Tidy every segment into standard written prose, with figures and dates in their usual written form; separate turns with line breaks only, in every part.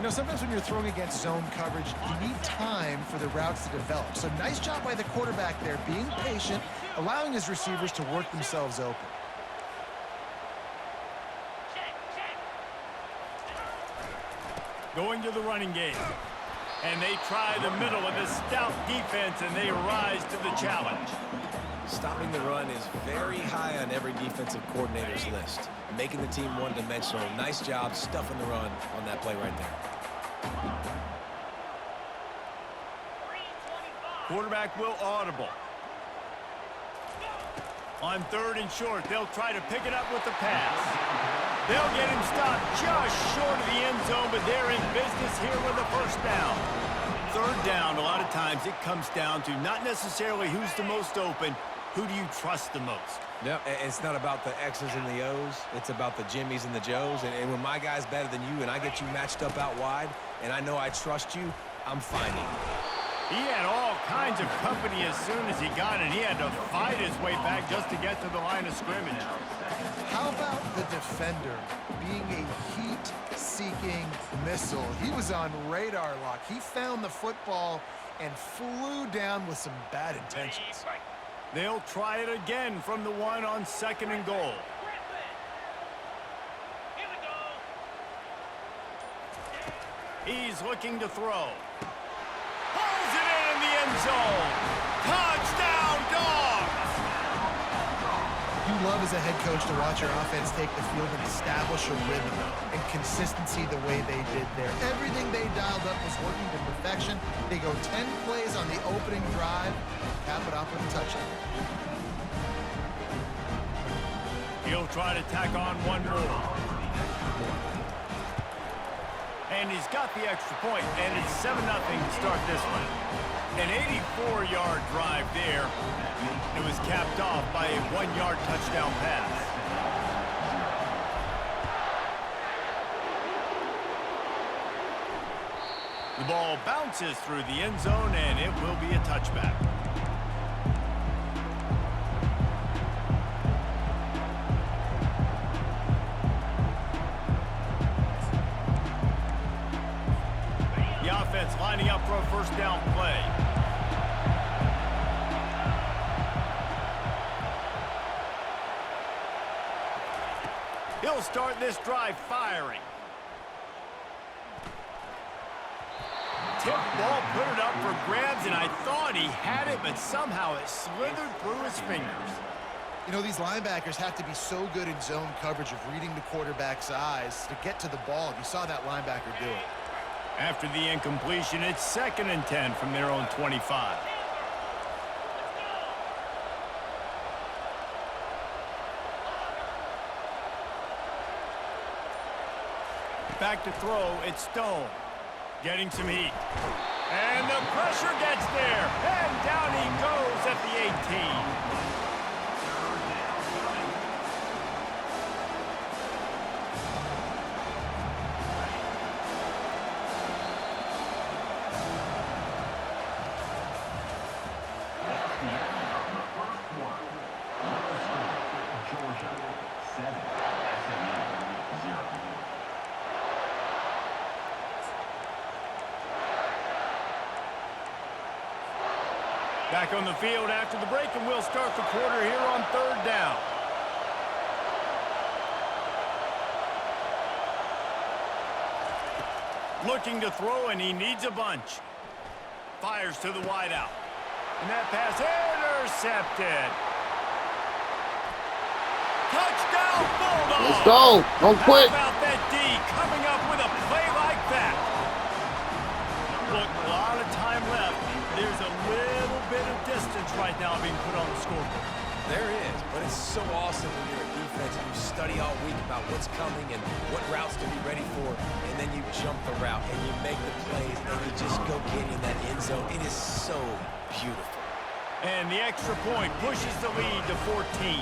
You know, sometimes when you're throwing against zone coverage, you need time for the routes to develop. So nice job by the quarterback there, being patient, allowing his receivers to work themselves open.
Going to the running game. And they try the middle of this stout defense, and they rise to the challenge.
Stopping the run is very high on every defensive coordinator's list. Making the team one-dimensional. Nice job stuffing the run on that play right there.
Quarterback will audible. On 3rd and short, they'll try to pick it up with the pass. They'll get him stopped just short of the end zone, but they're in business here with a first down. 3rd down, a lot of times it comes down to not necessarily who's the most open, who do you trust the most?
Yep, it's not about the X's and the O's. It's about the Jimmies and the Joes. And when my guy's better than you and I get you matched up out wide and I know I trust you, I'm finding you.
He had all kinds of company as soon as he got it. He had to fight his way back just to get to the line of scrimmage.
How about the defender being a heat-seeking missile? He was on radar lock. He found the football and flew down with some bad intentions.
They'll try it again from the one on 2nd and goal. He's looking to throw. Pulls it in the end zone. Touchdown, Dogs!
You love as a head coach to watch your offense take the field and establish a rhythm and consistency the way they did there. Everything they dialed up was working to perfection. They go 10 plays on the opening drive, cap it off with a touchdown.
He'll try to tack on one more. And he's got the extra point, and it's 7-0 to start this one. An 84-yard drive there. It was capped off by a 1-yard touchdown pass. The ball bounces through the end zone, and it will be a touchback. Lining up for a first down play. He'll start this drive firing. Tip ball, put it up for grabs, and I thought he had it, but somehow it slithered through his fingers.
You know, these linebackers have to be so good in zone coverage of reading the quarterback's eyes to get to the ball. You saw that linebacker do it.
After the incompletion, it's 2nd and 10 from their own 25. Back to throw, it's Stone. Getting some heat. And the pressure gets there. And down he goes at the 18. Back on the field after the break, and we'll start the quarter here on 3rd down. Looking to throw, and he needs a bunch. Fires to the wideout. And that pass intercepted. Touchdown, Bulldogs!
Let's go. Don't quit.
How about that D coming up with a play like that? Look, a lot of time left. There's a little bit of distance right now being put on the scoreboard.
There is, but it's so awesome when you're a defense and you study all week about what's coming and what routes to be ready for, and then you jump the route and you make the plays and you just go get in that end zone. It is so beautiful.
And the extra point pushes the lead to 14.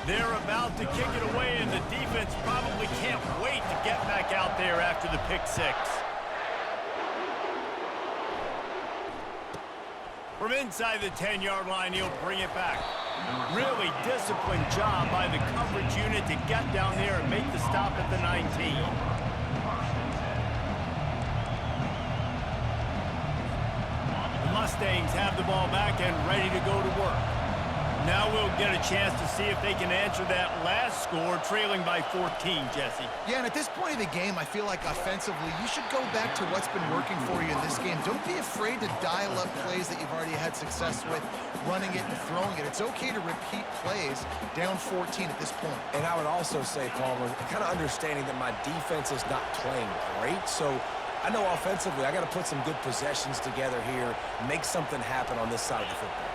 They're about to kick it away, and the defense probably can't wait to get back out there after the pick six. From inside the 10-yard line, he'll bring it back. Really disciplined job by the coverage unit to get down there and make the stop at the 19. The Mustangs have the ball back and ready to go to work. Now we'll get a chance to see if they can answer that last score, trailing by 14, Jesse.
Yeah, and at this point of the game, I feel like offensively, you should go back to what's been working for you in this game. Don't be afraid to dial up plays that you've already had success with, running it and throwing it. It's okay to repeat plays down 14 at this point.
And I would also say, Palmer, kind of understanding that my defense is not playing great, so I know offensively I got to put some good possessions together here, make something happen on this side of the football.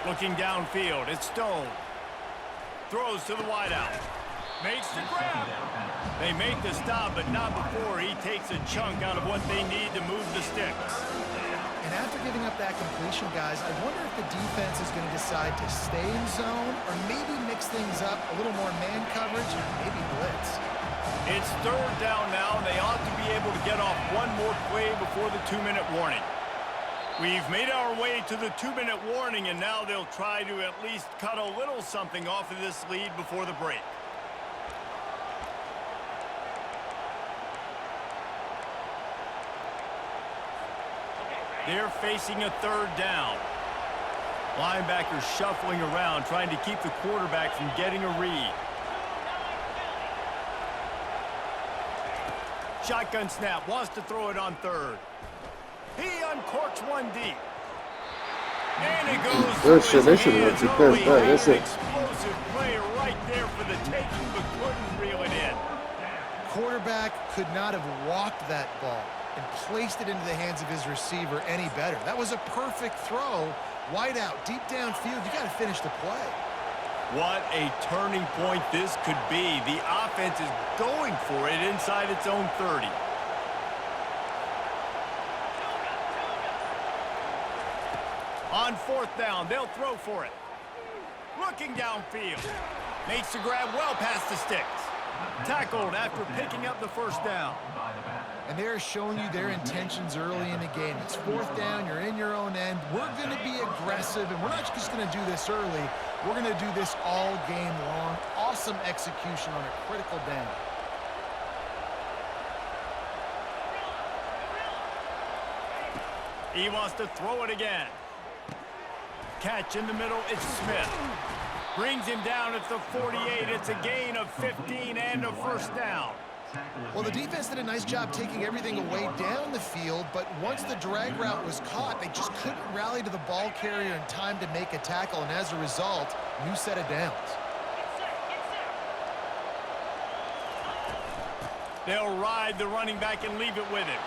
Looking downfield, it's Stone. Throws to the wideout. Makes the grab. They make the stop, but not before he takes a chunk out of what they need to move the sticks.
And after giving up that completion, guys, I wonder if the defense is going to decide to stay in zone or maybe mix things up, a little more man coverage, and maybe blitz.
It's third down now, and they ought to be able to get off one more play before the 2-minute warning. We've made our way to the 2-minute warning, and now they'll try to at least cut a little something off of this lead before the break. They're facing a third down. Linebackers shuffling around, trying to keep the quarterback from getting a read. Shotgun snap, wants to throw it on third. He uncorks one deep. And it goes through his hands early. That's an explosive play right there for the taking, but couldn't reel it in.
Quarterback could not have walked that ball and placed it into the hands of his receiver any better. That was a perfect throw. Wide out, deep downfield. You got to finish the play.
What a turning point this could be. The offense is going for it inside its own 30. On fourth down, they'll throw for it. Looking downfield. Makes the grab well past the sticks. Tackled after picking up the first down.
And they're showing you their intentions early in the game. It's fourth down, you're in your own end. We're going to be aggressive, and we're not just going to do this early. We're going to do this all game long. Awesome execution on a critical down.
He wants to throw it again. Catch in the middle, it's Smith. Brings him down at the 48. It's a gain of 15 and a first down.
Well, the defense did a nice job taking everything away down the field, but once the drag route was caught, they just couldn't rally to the ball carrier in time to make a tackle, and as a result, new set of downs.
They'll ride the running back and leave it with him.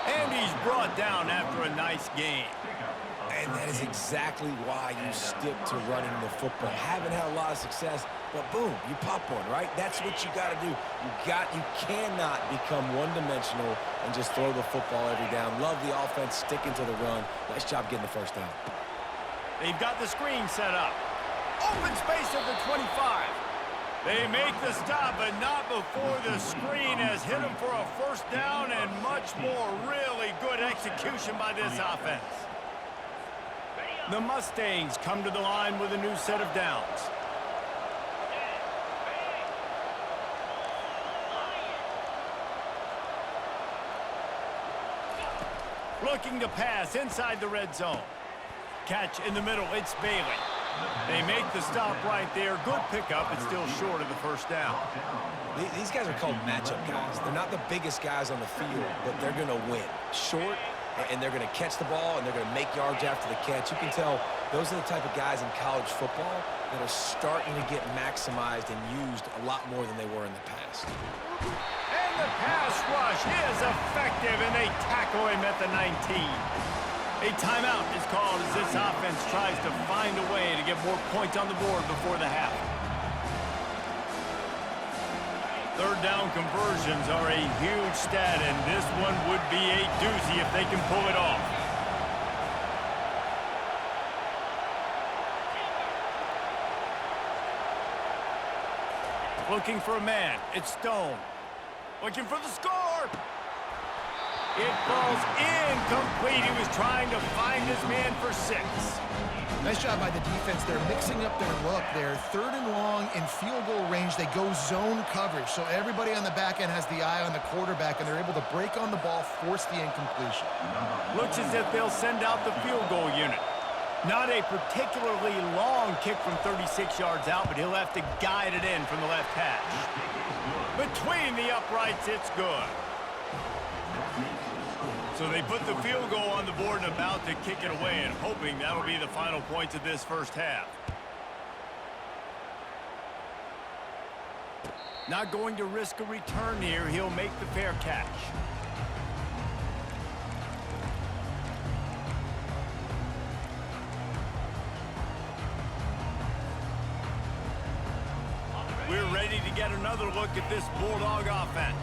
And he's brought down after a nice gain.
And that is exactly why you stick to running the football. Haven't had a lot of success, but boom, you pop one, right? That's what you got to do. You cannot become one-dimensional and just throw the football every down. Love the offense sticking to the run. Nice job getting the first down.
They've got the screen set up. Open space at the 25. They make the stop, but not before the screen has hit them for a first down and much more. Really good execution by this offense. The Mustangs come to the line with a new set of downs. Looking to pass inside the red zone. Catch in the middle, it's Bailey. They make the stop right there. Good pickup, but still short of the first down.
These guys are called matchup guys. They're not the biggest guys on the field, but they're going to win. Short, and they're going to catch the ball, and they're going to make yards after the catch. You can tell those are the type of guys in college football that are starting to get maximized and used a lot more than they were in the past.
And the pass rush is effective, and they tackle him at the 19. A timeout is called as this offense tries to find a way to get more points on the board before the half. Third down conversions are a huge stat, and this one would be a doozy if they can pull it off. Looking for a man, it's Stone. Looking for the score. It falls incomplete. He was trying to find his man for 6.
Nice job by the defense. They're mixing up their look. They're 3rd and long in field goal range. They go zone coverage, so everybody on the back end has the eye on the quarterback, and they're able to break on the ball, force the incompletion.
Looks as if they'll send out the field goal unit. Not a particularly long kick from 36 yards out, but he'll have to guide it in from the left hash. Between the uprights, it's good. So they put the field goal on the board and about to kick it away, and hoping that'll be the final points of this first half. Not going to risk a return here. He'll make the fair catch. We're ready to get another look at this Bulldog offense.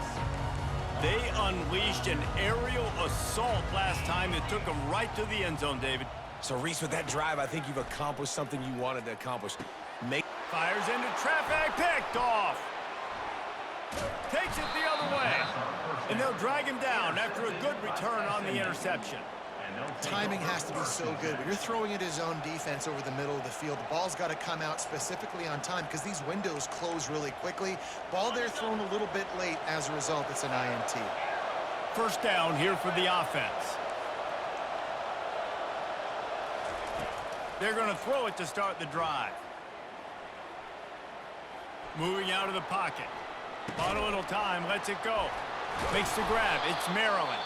They unleashed an aerial assault last time that took them right to the end zone, David.
So, Reese, with that drive, I think you've accomplished something you wanted to accomplish.
Fires into traffic, picked off. Takes it the other way. And they'll drag him down after a good return on the interception.
Timing has to be so good. When you're throwing at his own defense over the middle of the field, the ball's got to come out specifically on time because these windows close really quickly. Ball there thrown a little bit late. As a result, it's an INT.
First down here for the offense. They're going to throw it to start the drive. Moving out of the pocket. On a little time, lets it go. Makes the grab. It's Maryland.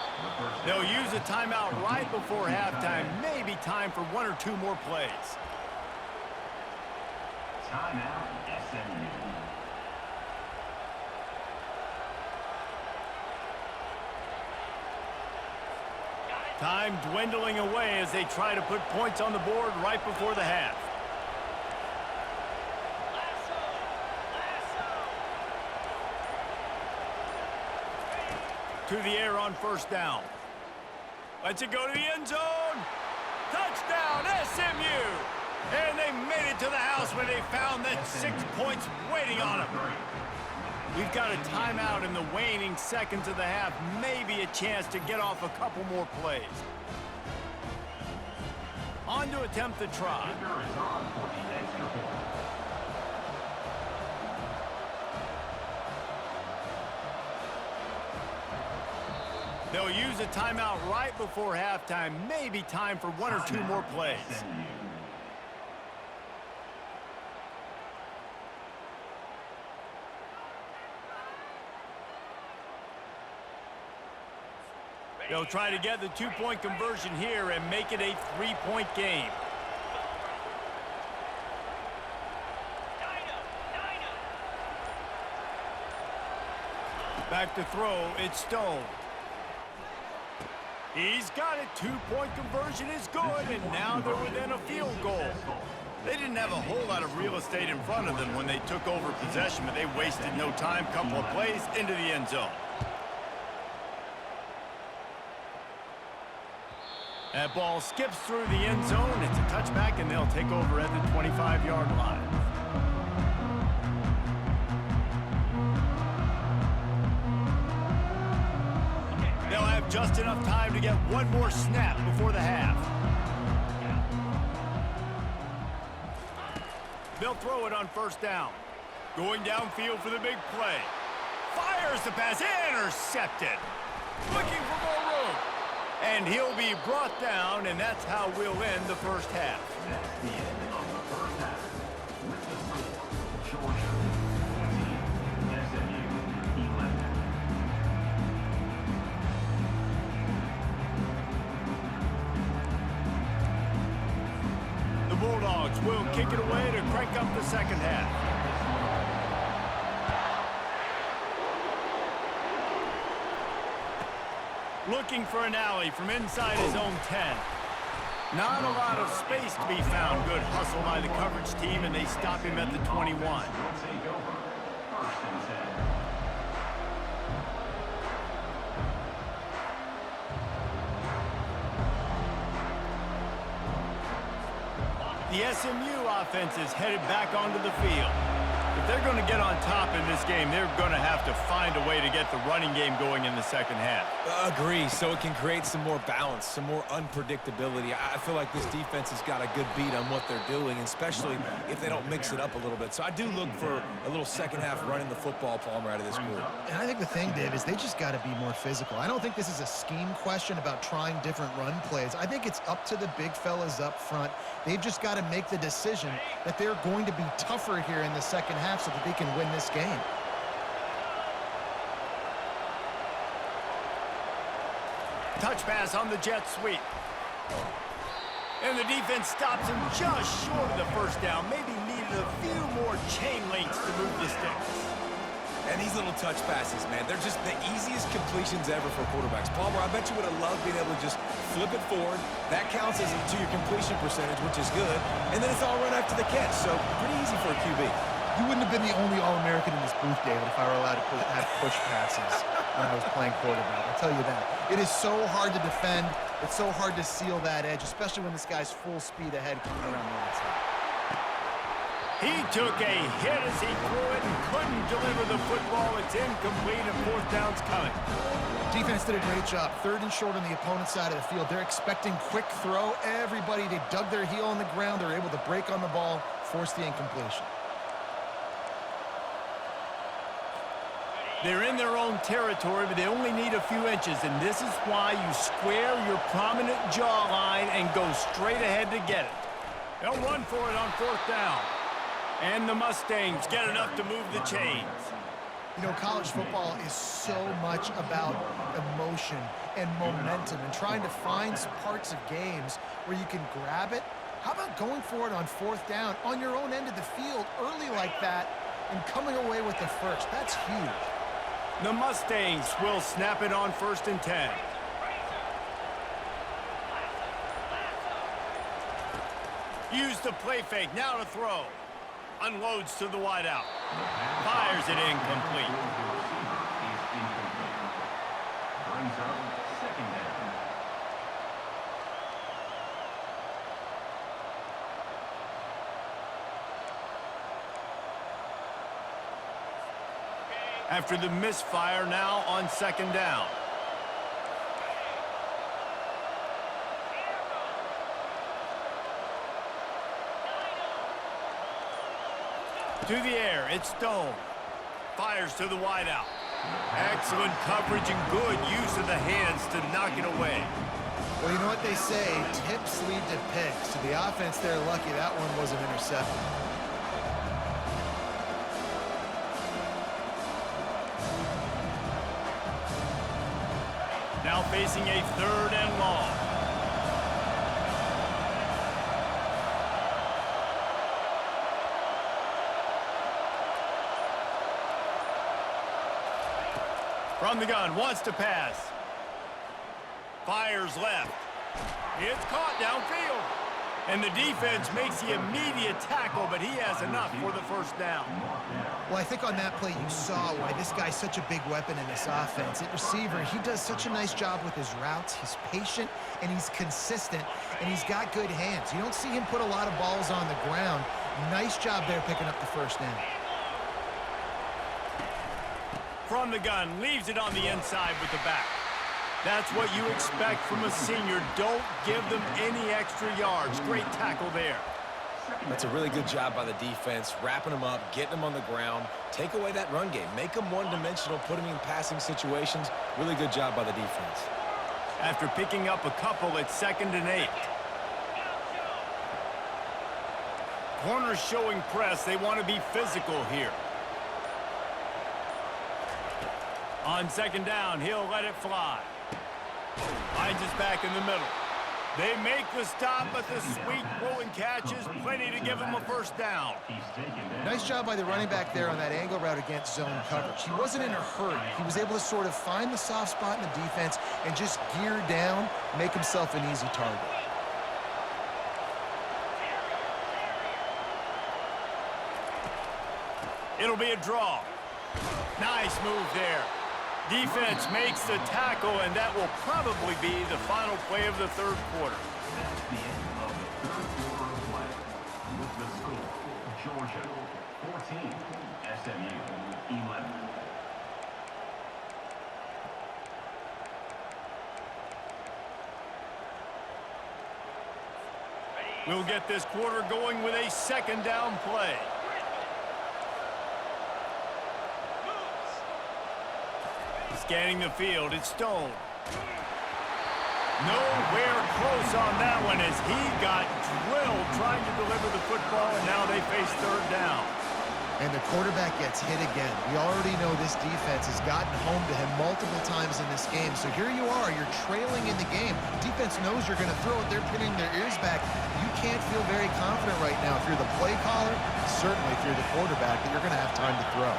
They'll use a timeout right before halftime. Maybe time for 1 or 2 more plays.
Timeout, SMU.
Time dwindling away as they try to put points on the board right before the half. To the air on first down. Lets it go to the end zone. Touchdown, SMU! And they made it to the house when they found that 6 points waiting on them. We've got a timeout in the waning seconds of the half. Maybe a chance to get off a couple more plays. On to attempt the try. They'll use a timeout right before halftime. Maybe time for 1 or 2 more plays. They'll try to get the 2-point conversion here and make it a 3-point game. Back to throw, it's Stone. He's got it. 2-point conversion is good, and now they're within a field goal. They didn't have a whole lot of real estate in front of them when they took over possession, but they wasted no time. Couple of plays into the end zone. That ball skips through the end zone. It's a touchback, and they'll take over at the 25-yard line. They'll have just enough time to get 1 more snap before the half. They'll throw it on first down. Going downfield for the big play. Fires the pass, intercepted. Looking for more room. And he'll be brought down, and that's how we'll end the first half.
That's the end of the first half. With the score, Georgia 14, SMU 11.
The Bulldogs will kick it away to crank up the second half. Looking for an alley from inside his own 10. Not a lot of space to be found. Good hustle by the coverage team, and they stop him at the 21.
Will take over. First and 10.
The SMU offense is headed back onto the field. If they're going to get on top in this game, they're going to have to find a way to get the running game going in the second half.
Agree, so it can create some more balance, some more unpredictability. I feel like this defense has got a good beat on what they're doing, especially if they don't mix it up a little bit. So I do look for a little second half running the football, Palmer, out of this group.
And I think the thing, Dave, is they just got to be more physical. I don't think this is a scheme question about trying different run plays. I think it's up to the big fellas up front. They've just got to make the decision that they're going to be tougher here in the second half so that they can win this game.
Touch pass on the jet sweep. And the defense stops him just short of the first down. Maybe needed a few more chain links to move the sticks.
And these little touch passes, man, they're just the easiest completions ever for quarterbacks. Palmer, I bet you would have loved being able to just flip it forward. That counts as to your completion percentage, which is good. And then it's all run after the catch, so pretty easy for a QB.
You wouldn't have been the only All-American in this booth, David, if I were allowed to have push passes when I was playing quarterback. I'll tell you that. It is so hard to defend. It's so hard to seal that edge, especially when this guy's full speed ahead coming around the outside.
He took a hit as he threw it and couldn't deliver the football. It's incomplete and fourth down's coming.
Defense did a great job. Third and short on the opponent's side of the field. They're expecting quick throw. Everybody, they dug their heel on the ground. They're able to break on the ball, force the incompletion.
They're in their own territory, but they only need a few inches, and this is why you square your prominent jawline and go straight ahead to get it. They'll run for it on fourth down. And the Mustangs get enough to move the chains.
You know, college football is so much about emotion and momentum and trying to find some parts of games where you can grab it. How about going for it on fourth down on your own end of the field early like that and coming away with the first? That's huge.
The Mustangs will snap it on 1st and 10. Use the play fake, now to throw. Unloads to the wideout. Fires it incomplete.
Brings up second down.
After the misfire, now on 2nd down. To the air, it's Stone. Fires to the wideout. Excellent coverage and good use of the hands to knock it away.
Well, you know what they say, tips lead to picks. So the offense, they're lucky that one wasn't intercepted.
Now facing a 3rd and long. From the gun, wants to pass. Fires left. It's caught downfield. And the defense makes the immediate tackle, but he has enough for the first down.
Well, I think on that play you saw why this guy's such a big weapon in this offense. At receiver, he does such a nice job with his routes. He's patient, and he's consistent, and he's got good hands. You don't see him put a lot of balls on the ground. Nice job there picking up the first down.
From the gun, leaves it on the inside with the back. That's what you expect from a senior. Don't give them any extra yards. Great tackle there.
That's a really good job by the defense, wrapping them up, getting them on the ground, take away that run game, make them one-dimensional, put them in passing situations. Really good job by the defense.
After picking up a couple, it's 2nd and 8. Corners showing press. They want to be physical here. On 2nd down, he'll let it fly. Finds his back in the middle. They make the stop, but the sweet throw and catch is plenty to give him a first down.
Nice job by the running back there on that angle route against zone coverage. He wasn't in a hurry. He was able to sort of find the soft spot in the defense and just gear down, make himself an easy target.
It'll be a draw. Nice move there. Defense makes the tackle, and that will probably be the final play of the 3rd quarter.
That's the end of the 3rd quarter of play. With the score, Georgia 14, SMU 11.
We'll get this quarter going with a second down play. Scanning the field, it's Stone. Nowhere close on that one as he got drilled trying to deliver the football, and now they face third down.
And the quarterback gets hit again. We already know this defense has gotten home to him multiple times in this game. So here you are, you're trailing in the game. Defense knows you're going to throw it. They're pinning their ears back. You can't feel very confident right now if you're the play caller, certainly if you're the quarterback, that you're going to have time to throw.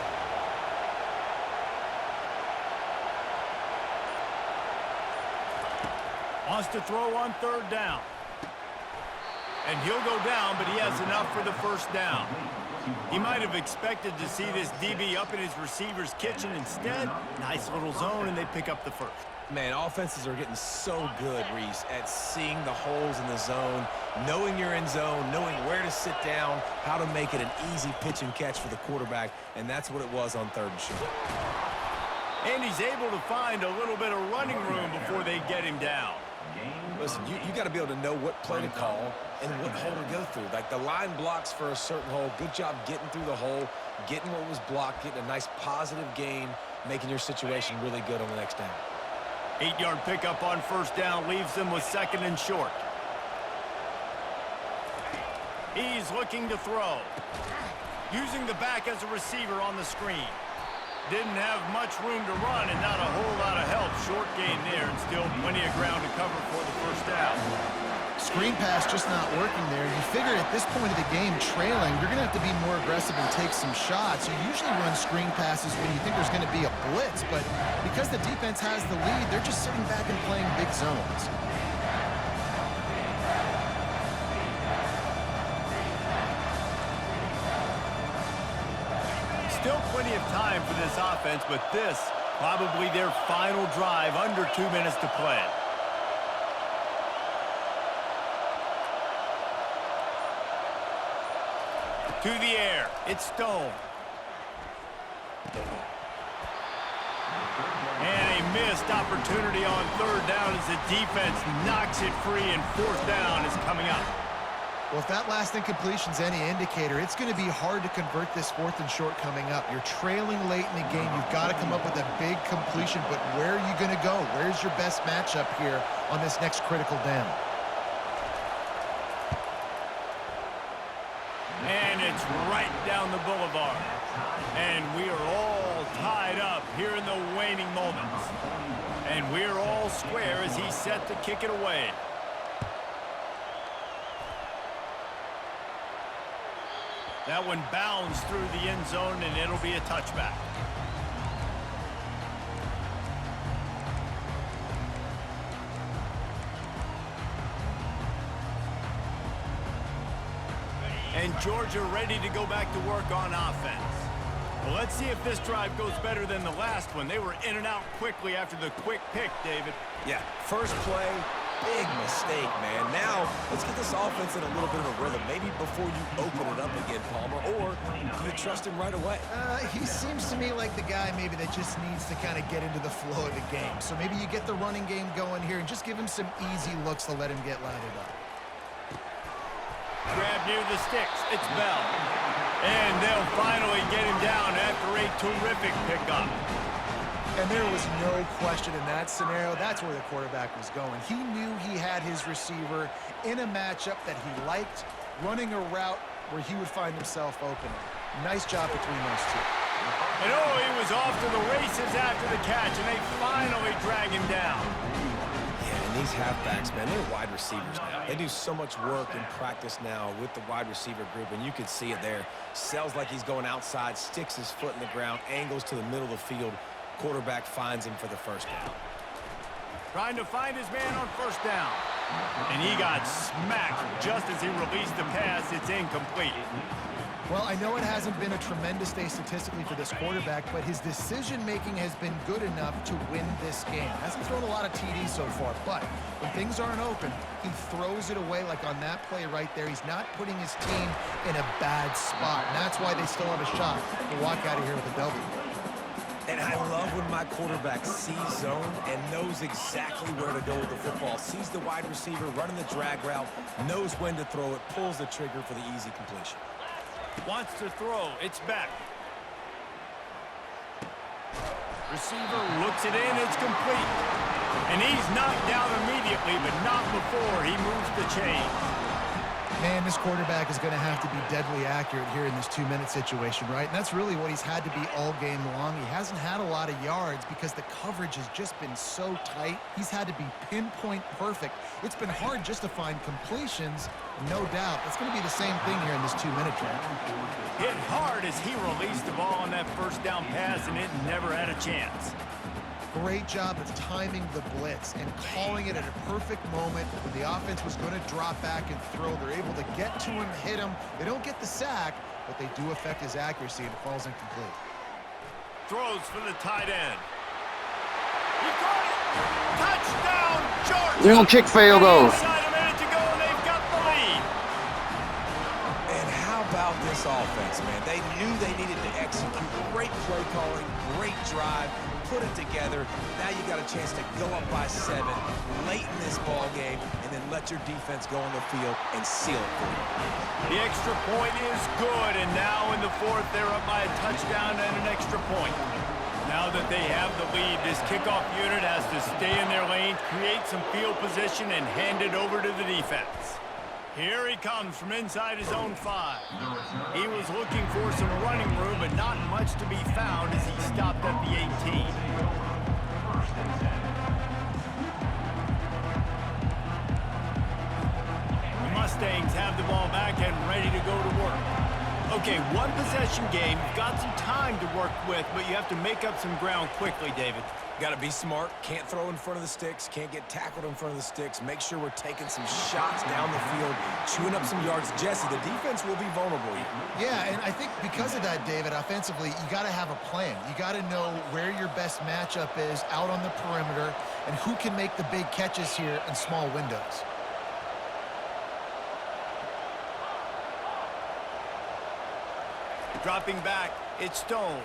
Wants to throw on third down. And he'll go down, but he has enough for the first down. He might have expected to see this DB up in his receiver's kitchen. Instead, nice little zone, and they pick up the first.
Man, offenses are getting so good, Reese, at seeing the holes in the zone, knowing you're in zone, knowing where to sit down, how to make it an easy pitch and catch for the quarterback, and that's what it was on third and short.
And he's able to find a little bit of running room before they get him down.
Listen, you got to be able to know what play to call and what hole to go through. Like the line blocks for a certain hole. Good job getting through the hole, getting what was blocked, getting a nice positive gain, making your situation really good on the next down.
8-yard pickup on first down leaves them with second and short. He's looking to throw. Using the back as a receiver on the screen. Didn't have much room to run and not a whole lot of help. Short gain there and still plenty of ground to cover for the first down.
Screen pass just not working there. You figure at this point of the game, trailing, you're going to have to be more aggressive and take some shots. You usually run screen passes when you think there's going to be a blitz, but because the defense has the lead, they're just sitting back and playing big zones.
Still plenty of time for this offense, but this probably their final drive, under 2 minutes to play. To the air, it's Stone. And a missed opportunity on third down as the defense knocks it free, and fourth down is coming up.
Well, if that last incompletion's any indicator, it's going to be hard to convert this fourth and short coming up. You're trailing late in the game. You've got to come up with a big completion, but where are you going to go? Where's your best matchup here on this next critical down?
And it's right down the boulevard. And we are all tied up here in the waning moments. And we're all square as he's set to kick it away. That one bounds through the end zone, and it'll be a touchback. And Georgia ready to go back to work on offense. Well, let's see if this drive goes better than the last one. They were in and out quickly after the quick pick, David.
Yeah, first play, big mistake, man. Now, let's get this offense in a little bit of a rhythm. Maybe before you open it up again, Palmer, or do you trust him right away?
He seems to me like the guy maybe that just needs to kind of get into the flow of the game. So maybe you get the running game going here and just give him some easy looks to let him get lathered up.
Grab near the sticks. It's Bell. And they'll finally get him down after a terrific pickup.
And there was no question in that scenario. That's where the quarterback was going. He knew he had his receiver in a matchup that he liked, running a route where he would find himself open. Nice job between those two.
And oh, he was off to the races after the catch, and they finally drag him down.
Yeah, and these halfbacks, man, they're wide receivers now. They do so much work in practice now with the wide receiver group, and you can see it there. Sells like he's going outside, sticks his foot in the ground, angles to the middle of the field. Quarterback finds him for the first down.
Trying to find his man on first down. And he got smacked just as he released the pass. It's incomplete.
Well, I know it hasn't been a tremendous day statistically for this quarterback, but his decision-making has been good enough to win this game. Hasn't thrown a lot of TDs so far, but when things aren't open, he throws it away like on that play right there. He's not putting his team in a bad spot, and that's why they still have a shot to walk out of here with a W.
And I love when my quarterback sees zone and knows exactly where to go with the football. Sees the wide receiver running the drag route, knows when to throw it, pulls the trigger for the easy completion.
Wants to throw. It's back. Receiver looks it in. It's complete. And he's knocked down immediately, but not before he moves the chains.
Man, this quarterback is going to have to be deadly accurate here in this 2-minute situation, right? And that's really what he's had to be all game long. He hasn't had a lot of yards because the coverage has just been so tight. He's had to be pinpoint perfect. It's been hard just to find completions, no doubt. It's going to be the same thing here in this 2-minute drive.
Hit hard as he released the ball on that first down pass, and it never had a chance.
Great job of timing the blitz and calling it at a perfect moment when the offense was going to drop back and throw. They're able to get to him, hit him. They don't get the sack, but they do affect his accuracy, and it falls incomplete.
Throws for the tight end. He caught it! Touchdown, Georgia!
They're going to kick field goal.
Inside a minute to go, and they've got the lead.
And how about this offense, man? They knew they needed to execute. Great play calling, great drive. Put it together. Now you got a chance to go up by 7 late in this ball game and then let your defense go on the field and seal it for you.
The extra point is good, and now in the fourth, they're up by a touchdown and an extra point. Now that they have the lead, this kickoff unit has to stay in their lane, create some field position, and hand it over to the defense. Here he comes from inside his own 5. He was looking for some running room, but not much to be found as he stopped at the 18. The Mustangs have the ball back and ready to go to work. Okay, one possession game. You've got some time to work with, but you have to make up some ground quickly, David.
Got to be smart. Can't throw in front of the sticks. Can't get tackled in front of the sticks. Make sure we're taking some shots down the field, chewing up some yards. Jesse, the defense will be vulnerable here.
Yeah, and I think because of that, David, offensively, you got to have a plan. You got to know where your best matchup is out on the perimeter and who can make the big catches here in small windows.
Dropping back, it's Stone.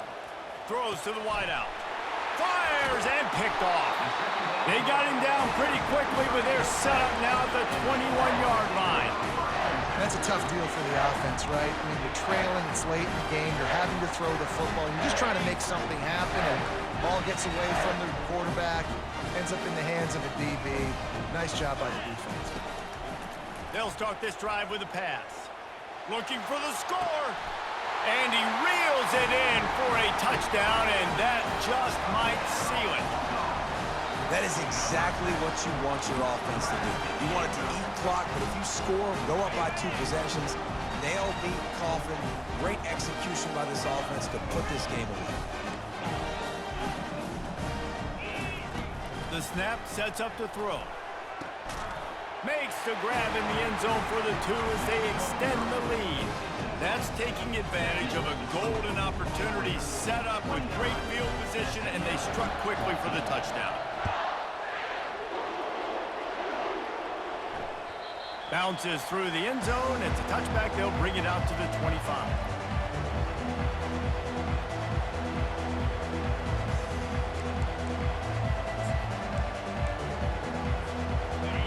Throws to the wideout. Fires and picked off. They got him down pretty quickly, but they're set up now at the 21-yard line.
That's a tough deal for the offense, right? I mean, you're trailing, it's late in the game, you're having to throw the football, you're just trying to make something happen, and the ball gets away from the quarterback, ends up in the hands of a DB. Nice job by the defense.
They'll start this drive with a pass. Looking for the score. And he reels it in for a touchdown, and that just might seal it.
That is exactly what you want your offense to do. You want it to eat clock, but if you score, go up by 2 possessions, nail, beat, coffin. Great execution by this offense to put this game away.
The snap sets up to throw. Makes the grab in the end zone for the 2 as they extend the lead. That's taking advantage of a golden opportunity set up with great field position, and they struck quickly for the touchdown. Bounces through the end zone. It's a touchback. They'll bring it out to the 25.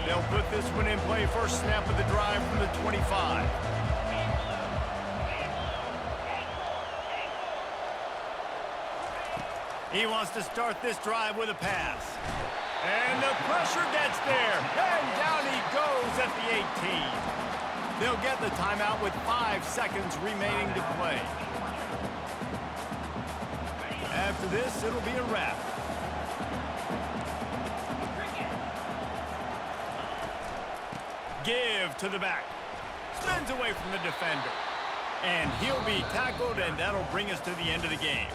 They'll put this one in play. First snap of the drive from the 25. He wants to start this drive with a pass. And the pressure gets there. And down he goes at the 18. They'll get the timeout with 5 seconds remaining to play. After this, it'll be a wrap. Give to the back. Spins away from the defender. And he'll be tackled, and that'll bring us to the end of the game.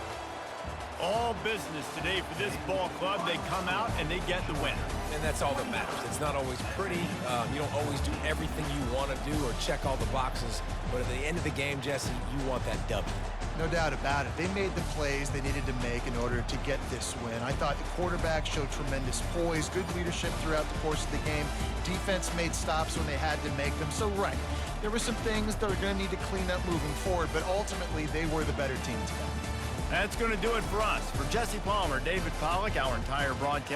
All business today for this ball club. They come out and they get the win.
And that's all that matters. It's not always pretty. You don't always do everything you want to do or check all the boxes. But at the end of the game, Jesse, you want that W.
No doubt about it. They made the plays they needed to make in order to get this win. I thought the quarterback showed tremendous poise, good leadership throughout the course of the game. Defense made stops when they had to make them. So, right, there were some things that are going to need to clean up moving forward, but ultimately they were the better team today.
That's going to do it for us. For Jesse Palmer, David Pollack, our entire broadcast